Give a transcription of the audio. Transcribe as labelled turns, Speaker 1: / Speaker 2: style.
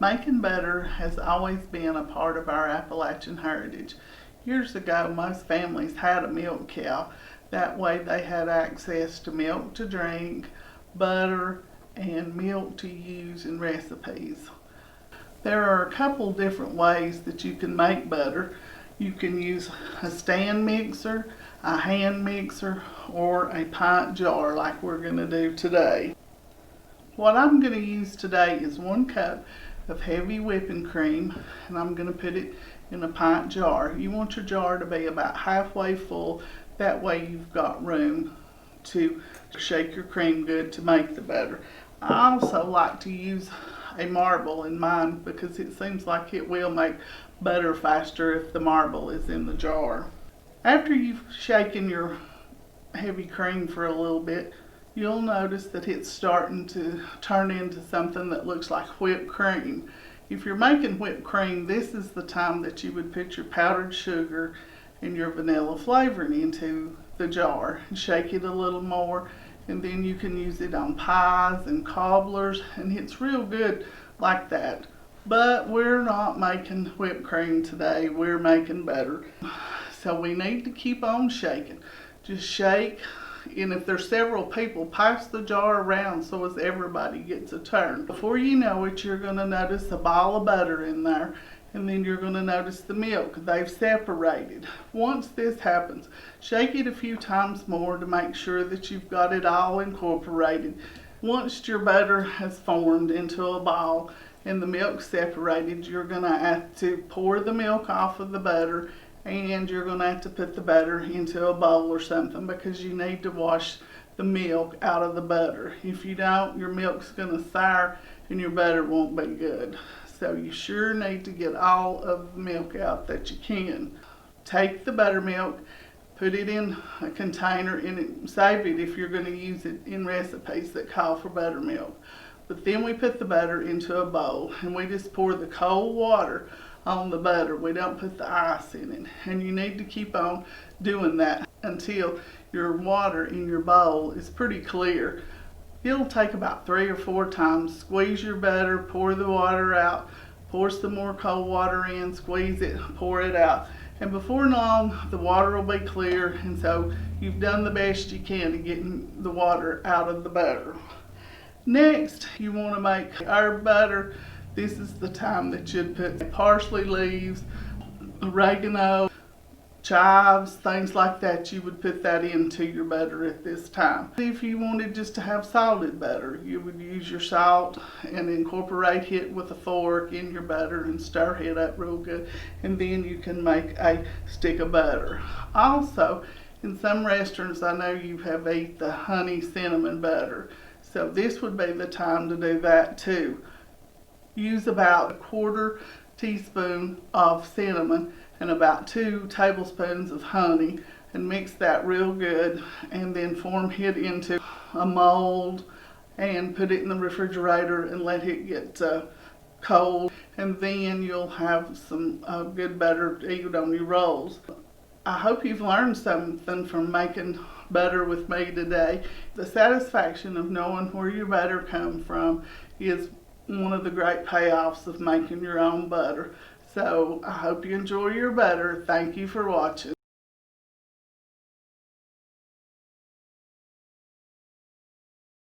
Speaker 1: Making butter has always been a part of our Appalachian heritage. Years ago, most families had a milk cow. That way they had access to milk to drink, butter, and milk to use in recipes. There are a couple different ways that you can make butter. You can use a stand mixer, a hand mixer, or a pint jar like we're going to do today. What I'm going to use today is 1 cup of heavy whipping cream, and I'm going to put it in a pint jar. You want your jar to be about halfway full, that way you've got room to shake your cream good to make the butter. I also like to use a marble in mine because it seems like it will make butter faster if the marble is in the jar. After you've shaken your heavy cream for a little bit, you'll notice that it's starting to turn into something that looks like whipped cream. If you're making whipped cream, this is the time that you would put your powdered sugar and your vanilla flavoring into the jar and shake it a little more, and then you can use it on pies and cobblers, and it's real good like that. But we're not making whipped cream today, we're making butter. So we need to keep on shaking. Just shake, and if there's several people, pass the jar around so as everybody gets a turn. Before you know it, you're going to notice a ball of butter in there, and then you're going to notice the milk. They've separated. Once this happens, shake it a few times more to make sure that you've got it all incorporated. Once your butter has formed into a ball and the milk separated, you're going to have to pour the milk off of the butter, and you're going to have to put the butter into a bowl or something because you need to wash the milk out of the butter. If you don't, your milk's going to sour and your butter won't be good. So you sure need to get all of the milk out that you can. Take the buttermilk, put it in a container, and save it if you're going to use it in recipes that call for buttermilk. But then we put the butter into a bowl, and we just pour the cold water on the butter. We don't put the ice in it, and you need to keep on doing that until your water in your bowl is pretty clear. It'll take about 3 or 4 times. Squeeze your butter, pour the water out, pour some more cold water in, squeeze it, pour it out, and before long the water will be clear, and so you've done the best you can to get the water out of the butter. Next, you want to make herb butter. This is the time that you'd put parsley leaves, oregano, chives, things like that. You would put that into your butter at this time. If you wanted just to have salted butter, you would use your salt and incorporate it with a fork in your butter and stir it up real good, and then you can make a stick of butter. Also, in some restaurants I know you have eaten the honey cinnamon butter, so this would be the time to do that too. Use about 1/4 teaspoon of cinnamon and about 2 tablespoons of honey, and mix that real good, and then form it into a mold and put it in the refrigerator and let it get cold, and then you'll have some good butter to eat on your rolls. I hope you've learned something from making butter with me today. The satisfaction of knowing where your butter comes from is one of the great payoffs of making your own butter. So I hope you enjoy your butter. Thank you for watching.